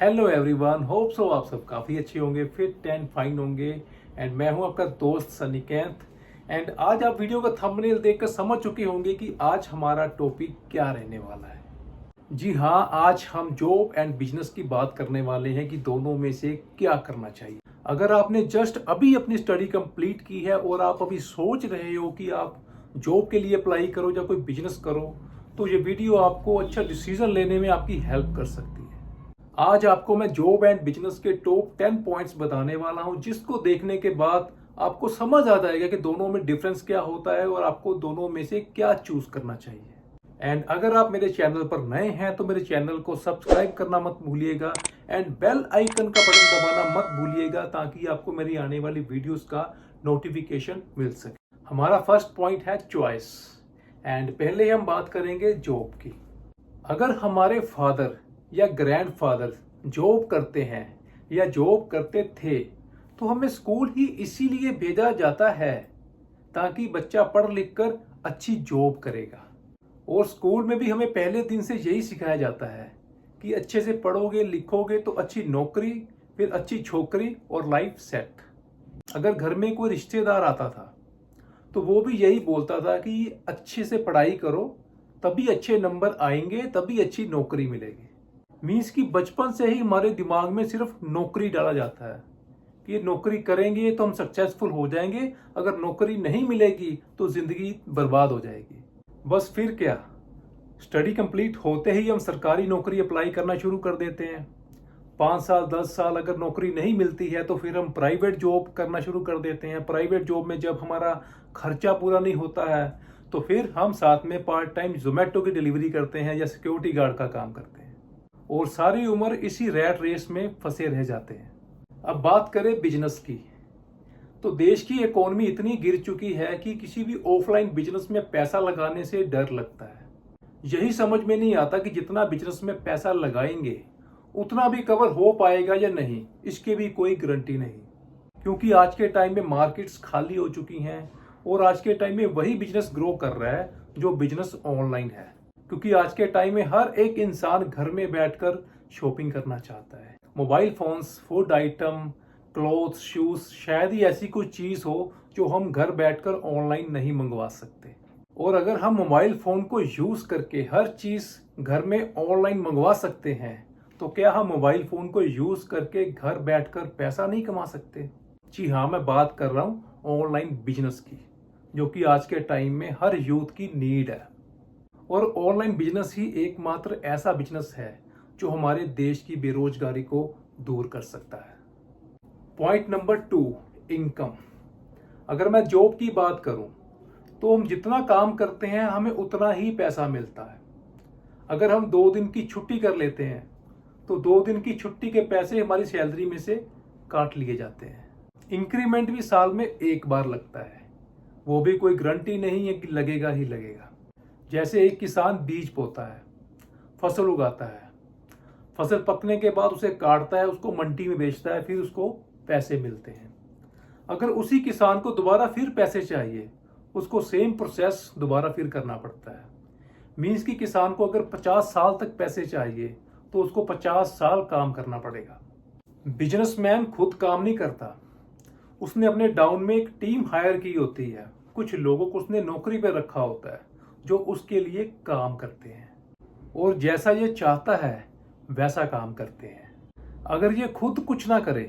Hello everyone, hope so आप सब काफ़ी अच्छे होंगे, फिट एंड फाइन होंगे। एंड मैं हूं आपका दोस्त सनीकेंत। एंड आज आप वीडियो का थंबनेल देखकर समझ चुके होंगे कि आज हमारा टॉपिक क्या रहने वाला है। जी हाँ, आज हम जॉब एंड बिजनेस की बात करने वाले हैं कि दोनों में से क्या करना चाहिए। अगर आपने जस्ट अभी अपनी स्टडी कंप्लीट की है और आप अभी सोच रहे हो कि आप जॉब के लिए अप्लाई करो या कोई बिजनेस करो, तो ये वीडियो आपको अच्छा डिसीजन लेने में आपकी हेल्प कर सकती है। आज आपको मैं जॉब एंड बिजनेस के टॉप 10 पॉइंट्स बताने वाला हूं, जिसको देखने के बाद आपको समझ आ जाएगा कि दोनों में डिफरेंस क्या होता है और आपको दोनों में से क्या चूज करना चाहिए। एंड अगर आप मेरे चैनल पर नए हैं तो मेरे चैनल को सब्सक्राइब करना मत भूलिएगा एंड बेल आइकन का बटन दबाना मत भूलिएगा, ताकि आपको मेरी आने वाली वीडियोस का नोटिफिकेशन मिल सके। हमारा फर्स्ट पॉइंट है चॉइस। एंड पहले हम बात करेंगे जॉब की। अगर हमारे फादर या ग्रैंडफादर जॉब करते हैं या जॉब करते थे, तो हमें स्कूल ही इसीलिए भेजा जाता है ताकि बच्चा पढ़ लिख कर अच्छी जॉब करेगा। और स्कूल में भी हमें पहले दिन से यही सिखाया जाता है कि अच्छे से पढ़ोगे लिखोगे तो अच्छी नौकरी, फिर अच्छी छोकरी और लाइफ सेट। अगर घर में कोई रिश्तेदार आता था तो वो भी यही बोलता था कि अच्छे से पढ़ाई करो, तभी अच्छे नंबर आएंगे, तभी अच्छी नौकरी मिलेगी। मीन्स कि बचपन से ही हमारे दिमाग में सिर्फ नौकरी डाला जाता है कि ये नौकरी करेंगे तो हम सक्सेसफुल हो जाएंगे, अगर नौकरी नहीं मिलेगी तो जिंदगी बर्बाद हो जाएगी। बस फिर क्या, स्टडी कंप्लीट होते ही हम सरकारी नौकरी अप्लाई करना शुरू कर देते हैं। 5 साल 10 साल अगर नौकरी नहीं मिलती है तो फिर हम प्राइवेट जॉब करना शुरू कर देते हैं। प्राइवेट जॉब में जब हमारा खर्चा पूरा नहीं होता है तो फिर हम साथ में पार्ट टाइम जोमेटो की डिलीवरी करते हैं या सिक्योरिटी गार्ड का काम करते हैं और सारी उम्र इसी रैट रेस में फंसे रह जाते हैं। अब बात करें बिजनेस की, तो देश की इकोनॉमी इतनी गिर चुकी है कि किसी भी ऑफलाइन बिजनेस में पैसा लगाने से डर लगता है। यही समझ में नहीं आता कि जितना बिजनेस में पैसा लगाएंगे उतना भी कवर हो पाएगा या नहीं, इसकी भी कोई गारंटी नहीं। क्योंकि आज के टाइम में मार्केट्स खाली हो चुकी हैं और आज के टाइम में वही बिजनेस ग्रो कर रहा है जो बिजनेस ऑनलाइन है। क्योंकि आज के टाइम में हर एक इंसान घर में बैठकर शॉपिंग करना चाहता है। Mobile phones, food item, clothes, shoes, शायद ही ऐसी कोई चीज हो जो हम घर बैठकर ऑनलाइन नहीं मंगवा सकते। और अगर हम मोबाइल फोन को यूज करके हर चीज घर में ऑनलाइन मंगवा सकते हैं, तो क्या हम मोबाइल फोन को यूज करके घर बैठकर पैसा नहीं कमा सकते? जी हाँ, मैं बात कर रहा हूँ ऑनलाइन बिजनेस की, जो कि आज के टाइम में हर यूथ की नीड है। और ऑनलाइन बिजनेस ही एकमात्र ऐसा बिजनेस है जो हमारे देश की बेरोजगारी को दूर कर सकता है। Point number 2, income. अगर मैं जॉब की बात करूं तो हम जितना काम करते हैं हमें उतना ही पैसा मिलता है। अगर हम 2 दिन की छुट्टी कर लेते हैं तो 2 दिन की छुट्टी के पैसे हमारी सैलरी में से काट लिए जाते हैं। इंक्रीमेंट भी साल में एक बार लगता है, वो भी कोई गारंटी नहीं है कि लगेगा ही लगेगा। जैसे एक किसान बीज बोता है, फसल उगाता है, फसल पकने के बाद उसे काटता है, उसको मंडी में बेचता है, फिर उसको पैसे मिलते हैं। अगर उसी किसान को दोबारा फिर पैसे चाहिए, उसको सेम प्रोसेस दोबारा फिर करना पड़ता है। मीन्स कि किसान को अगर 50 साल तक पैसे चाहिए तो उसको 50 साल काम करना पड़ेगा। बिजनेसमैन खुद काम नहीं करता, उसने अपने डाउन में एक टीम हायर की होती है। कुछ लोगों को उसने नौकरी पर रखा होता है जो उसके लिए काम करते हैं और जैसा ये चाहता है वैसा काम करते हैं। अगर ये खुद कुछ ना करे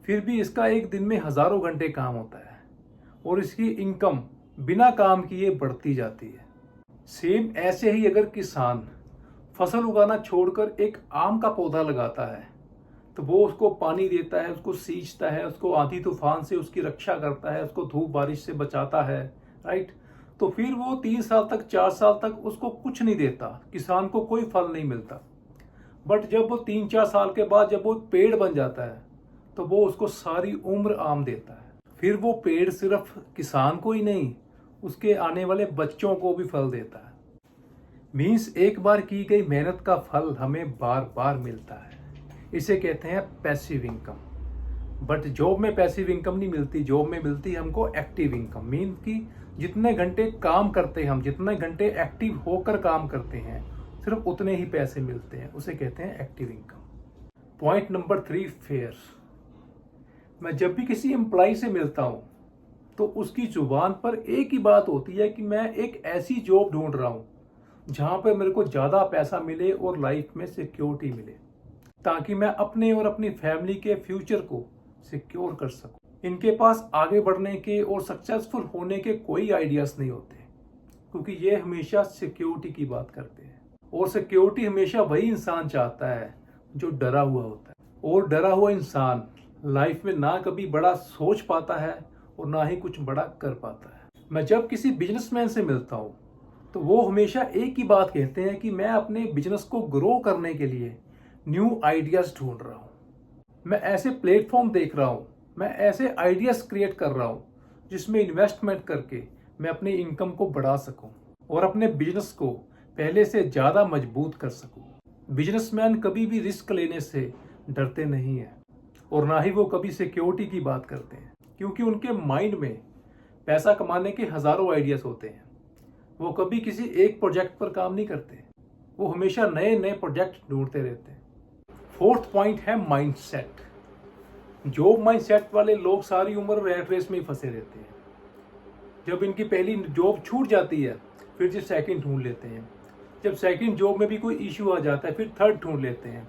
फिर भी इसका एक दिन में हजारों घंटे काम होता है और इसकी इनकम बिना काम किए बढ़ती जाती है। सेम ऐसे ही अगर किसान फसल उगाना छोड़कर एक आम का पौधा लगाता है तो वो उसको पानी देता है, उसको सींचता है, उसको आंधी तूफान से उसकी रक्षा करता है, उसको धूप बारिश से बचाता है, राइट। तो फिर वो 3 साल तक 4 साल तक उसको कुछ नहीं देता, किसान को कोई फल नहीं मिलता। बट जब वो 3-4 साल के बाद जब वो पेड़ बन जाता है तो वो उसको सारी उम्र आम देता है। फिर वो पेड़ सिर्फ किसान को ही नहीं, उसके आने वाले बच्चों को भी फल देता है। मीन्स एक बार की गई मेहनत का फल हमें बार बार मिलता है। इसे कहते हैं पैसिव इनकम। बट जॉब में पैसिव इनकम नहीं मिलती, जॉब में मिलती है हमको एक्टिव इनकम। मीन कि जितने घंटे काम करते हैं हम, जितने घंटे एक्टिव होकर काम करते हैं, सिर्फ उतने ही पैसे मिलते हैं, उसे कहते हैं active income. Point number 3, fair. मैं जब भी किसी एम्प्लॉय से मिलता हूँ तो उसकी जुबान पर एक ही बात होती है कि मैं एक ऐसी जॉब ढूंढ रहा हूँ जहाँ पर मेरे को ज़्यादा पैसा मिले और लाइफ में सिक्योरिटी मिले, ताकि मैं अपने और अपनी फैमिली के फ्यूचर को सिक्योर कर सकूं। इनके पास आगे बढ़ने के और सक्सेसफुल होने के कोई आइडियाज नहीं होते, क्योंकि ये हमेशा सिक्योरिटी की बात करते हैं। और सिक्योरिटी हमेशा वही इंसान चाहता है जो डरा हुआ होता है। और डरा हुआ इंसान लाइफ में ना कभी बड़ा सोच पाता है और ना ही कुछ बड़ा कर पाता है। मैं जब किसी बिजनेसमैन से मिलता हूँ तो वो हमेशा एक ही बात कहते हैं कि मैं अपने बिजनेस को ग्रो करने के लिए न्यू आइडियाज ढूंढ रहा हूँ, मैं ऐसे प्लेटफॉर्म देख रहा हूँ, मैं ऐसे आइडियाज क्रिएट कर रहा हूँ जिसमें इन्वेस्टमेंट करके मैं अपनी इनकम को बढ़ा सकूं और अपने बिजनेस को पहले से ज़्यादा मजबूत कर सकूं। बिजनेसमैन कभी भी रिस्क लेने से डरते नहीं हैं और ना ही वो कभी सिक्योरिटी की बात करते हैं, क्योंकि उनके माइंड में पैसा कमाने के हज़ारों आइडियाज होते हैं। वो कभी किसी एक प्रोजेक्ट पर काम नहीं करते, वो हमेशा नए नए प्रोजेक्ट ढूंढते रहते हैं। 4th पॉइंट है माइंडसेट। जॉब माइंडसेट वाले लोग सारी उम्र रैट रेस में ही फंसे रहते हैं। जब इनकी पहली जॉब छूट जाती है फिर से सेकंड ढूंढ लेते हैं। जब सेकंड जॉब में भी कोई इश्यू आ जाता है फिर थर्ड ढूंढ लेते हैं।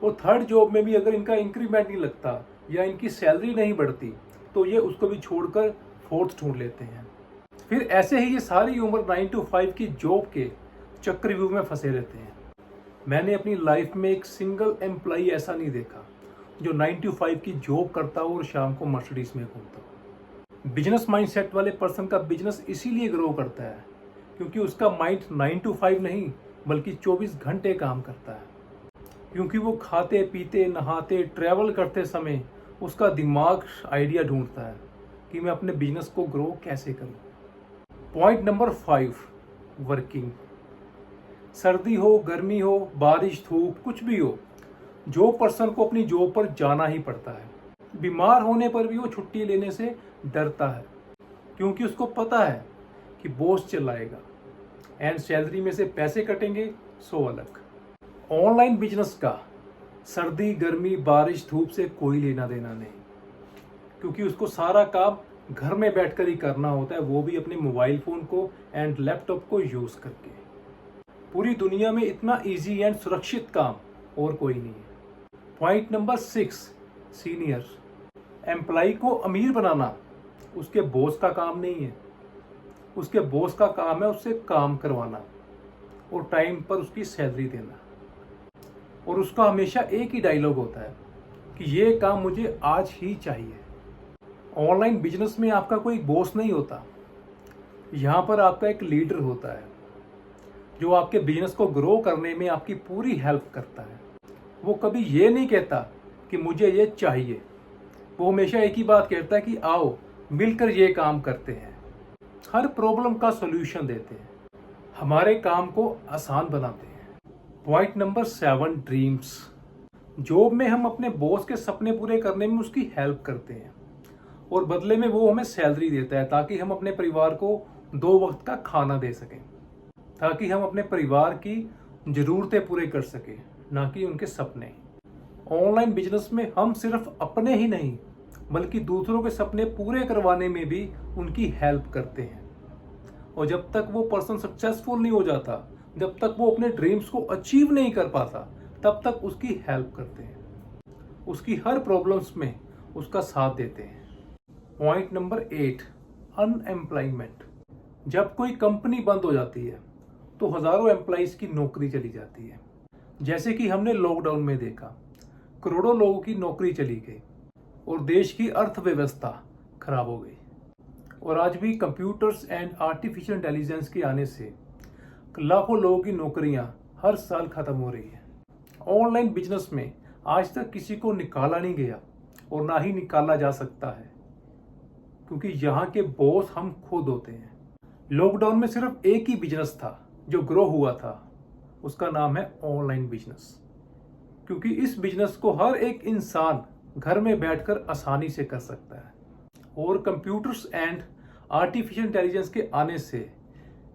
और थर्ड जॉब में भी अगर इनका इंक्रीमेंट नहीं लगता या इनकी सैलरी नहीं बढ़ती तो ये उसको भी छोड़कर फोर्थ ढूंढ लेते हैं। फिर ऐसे ही ये सारी उम्र 9 to 5 की जॉब के चक्रव्यूह में फंसे रहते हैं। मैंने अपनी लाइफ में एक सिंगल एम्प्लॉई ऐसा नहीं देखा जो 9 to 5 की जॉब करता हो और शाम को मर्सिडीज में घूमता हो। बिजनेस माइंडसेट वाले पर्सन का बिजनेस इसीलिए ग्रो करता है क्योंकि उसका माइंड 9 to 5 नहीं बल्कि 24 घंटे काम करता है। क्योंकि वो खाते पीते नहाते ट्रैवल करते समय उसका दिमाग आइडिया ढूंढता है कि मैं अपने बिजनेस को ग्रो कैसे करूं। Point number 5, working. सर्दी हो, गर्मी हो, बारिश, धूप, कुछ भी हो, जो पर्सन को अपनी जॉब पर जाना ही पड़ता है। बीमार होने पर भी वो छुट्टी लेने से डरता है क्योंकि उसको पता है कि बॉस चिल्लाएगा एंड सैलरी में से पैसे कटेंगे सो अलग। ऑनलाइन बिजनेस का सर्दी, गर्मी, बारिश, धूप से कोई लेना देना नहीं, क्योंकि उसको सारा काम घर में बैठकर ही करना होता है, वो भी अपने मोबाइल फ़ोन को एंड लैपटॉप को यूज़ करके। पूरी दुनिया में इतना इजी एंड सुरक्षित काम और कोई नहीं है। Point number 6, senior. एम्प्लॉय को अमीर बनाना उसके बॉस का काम नहीं है। उसके बॉस का काम है उससे काम करवाना और टाइम पर उसकी सैलरी देना। और उसका हमेशा एक ही डायलॉग होता है कि ये काम मुझे आज ही चाहिए। ऑनलाइन बिजनेस में आपका कोई बॉस नहीं होता, यहाँ पर आपका एक लीडर होता है जो आपके बिजनेस को ग्रो करने में आपकी पूरी हेल्प करता है। वो कभी ये नहीं कहता कि मुझे ये चाहिए, वो हमेशा एक ही बात कहता है कि आओ मिलकर ये काम करते हैं। हर प्रॉब्लम का सॉल्यूशन देते हैं, हमारे काम को आसान बनाते हैं। Point number 7, dreams. जॉब में हम अपने बॉस के सपने पूरे करने में उसकी हेल्प करते हैं और बदले में वो हमें सैलरी देता है ताकि हम अपने परिवार को 2 वक्त का खाना दे सकें, ताकि हम अपने परिवार की ज़रूरतें पूरे कर सकें, ना कि उनके सपने। ऑनलाइन बिजनेस में हम सिर्फ अपने ही नहीं बल्कि दूसरों के सपने पूरे करवाने में भी उनकी हेल्प करते हैं। और जब तक वो पर्सन सक्सेसफुल नहीं हो जाता, जब तक वो अपने ड्रीम्स को अचीव नहीं कर पाता, तब तक उसकी हेल्प करते हैं, उसकी हर प्रॉब्लम्स में उसका साथ देते हैं। Point number 8, unemployment. जब कोई कंपनी बंद हो जाती है तो हज़ारों एम्प्लॉइज़ की नौकरी चली जाती है। जैसे कि हमने लॉकडाउन में देखा, करोड़ों लोगों की नौकरी चली गई और देश की अर्थव्यवस्था खराब हो गई। और आज भी कंप्यूटर्स एंड आर्टिफिशियल इंटेलिजेंस के आने से लाखों लोगों की नौकरियां हर साल खत्म हो रही है। ऑनलाइन बिजनेस में आज तक किसी को निकाला नहीं गया और ना ही निकाला जा सकता है, क्योंकि यहाँ के बॉस हम खुद होते हैं। लॉकडाउन में सिर्फ एक ही बिजनेस था जो ग्रो हुआ था, उसका नाम है ऑनलाइन बिजनेस। क्योंकि इस बिजनेस को हर एक इंसान घर में बैठकर आसानी से कर सकता है और कंप्यूटर्स एंड आर्टिफिशियल इंटेलिजेंस के आने से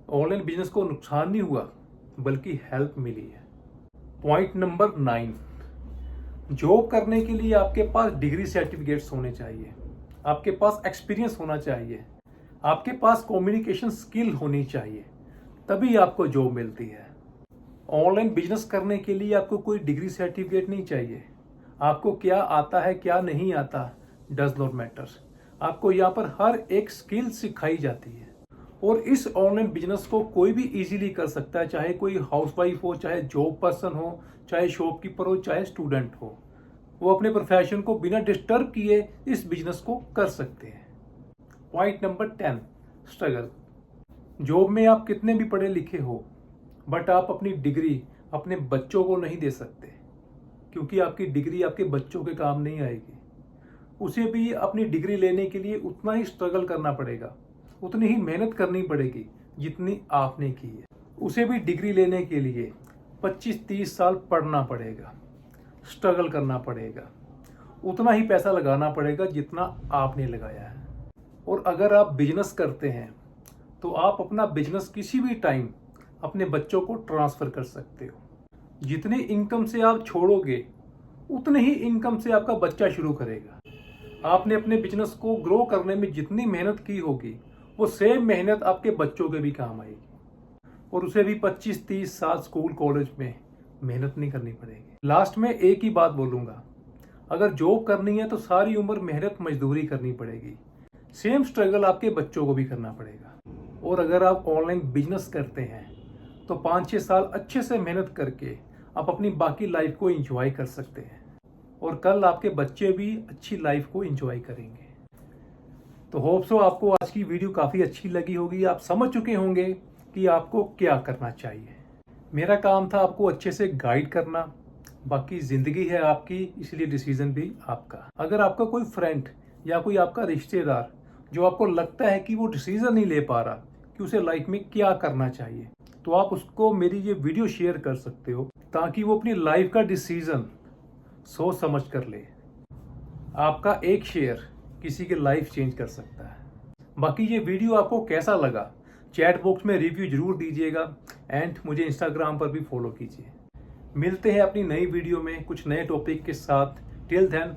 ऑनलाइन बिजनेस को नुकसान नहीं हुआ बल्कि हेल्प मिली है। पॉइंट नंबर 9, जॉब करने के लिए आपके पास डिग्री सर्टिफिकेट्स होने चाहिए, आपके पास एक्सपीरियंस होना चाहिए, आपके पास कम्युनिकेशन स्किल होनी चाहिए, तभी आपको जॉब मिलती है। ऑनलाइन बिजनेस करने के लिए आपको कोई डिग्री सर्टिफिकेट नहीं चाहिए। आपको क्या आता है क्या नहीं आता डज नॉट मैटर। आपको यहाँ पर हर एक स्किल सिखाई जाती है और इस ऑनलाइन बिजनेस को कोई भी इजीली कर सकता है, चाहे कोई हाउसवाइफ हो, चाहे जॉब पर्सन हो, चाहे शॉपकीपर हो, चाहे स्टूडेंट हो। वो अपने प्रोफेशन को बिना डिस्टर्ब किए इस बिजनेस को कर सकते हैं। Point number 10, struggle. जॉब में आप कितने भी पढ़े लिखे हो, बट आप अपनी डिग्री अपने बच्चों को नहीं दे सकते, क्योंकि आपकी डिग्री आपके बच्चों के काम नहीं आएगी। उसे भी अपनी डिग्री लेने के लिए उतना ही स्ट्रगल करना पड़ेगा, उतनी ही मेहनत करनी पड़ेगी जितनी आपने की है। उसे भी डिग्री लेने के लिए 25-30 साल पढ़ना पड़ेगा, स्ट्रगल करना पड़ेगा, उतना ही पैसा लगाना पड़ेगा जितना आपने लगाया है। और अगर आप बिजनेस करते हैं तो आप अपना बिजनेस किसी भी टाइम अपने बच्चों को ट्रांसफ़र कर सकते हो। जितनी इनकम से आप छोड़ोगे उतनी ही इनकम से आपका बच्चा शुरू करेगा। आपने अपने बिजनेस को ग्रो करने में जितनी मेहनत की होगी वो सेम मेहनत आपके बच्चों के भी काम आएगी, और उसे भी 25-30 साल स्कूल कॉलेज में मेहनत नहीं करनी पड़ेगी। लास्ट में एक ही बात बोलूँगा, अगर जॉब करनी है तो सारी उम्र मेहनत मजदूरी करनी पड़ेगी, सेम स्ट्रगल आपके बच्चों को भी करना पड़ेगा। और अगर आप ऑनलाइन बिजनेस करते हैं तो 5-6 साल अच्छे से मेहनत करके आप अपनी बाकी लाइफ को एंजॉय कर सकते हैं, और कल आपके बच्चे भी अच्छी लाइफ को एंजॉय करेंगे। तो होप सो आपको आज की वीडियो काफ़ी अच्छी लगी होगी, आप समझ चुके होंगे कि आपको क्या करना चाहिए। मेरा काम था आपको अच्छे से गाइड करना, बाकी ज़िंदगी है आपकी, इसलिए डिसीजन भी आपका। अगर आपका कोई फ्रेंड या कोई आपका रिश्तेदार जो आपको लगता है कि वो डिसीजन नहीं ले पा रहा कि उसे लाइफ में क्या करना चाहिए, तो आप उसको मेरी ये वीडियो शेयर कर सकते हो, ताकि वो अपनी लाइफ का डिसीजन सोच समझ कर ले। आपका एक शेयर किसी की लाइफ चेंज कर सकता है। बाकी ये वीडियो आपको कैसा लगा चैट बॉक्स में रिव्यू जरूर दीजिएगा, एंड मुझे इंस्टाग्राम पर भी फॉलो कीजिए। मिलते हैं अपनी नई वीडियो में कुछ नए टॉपिक के साथ। Till then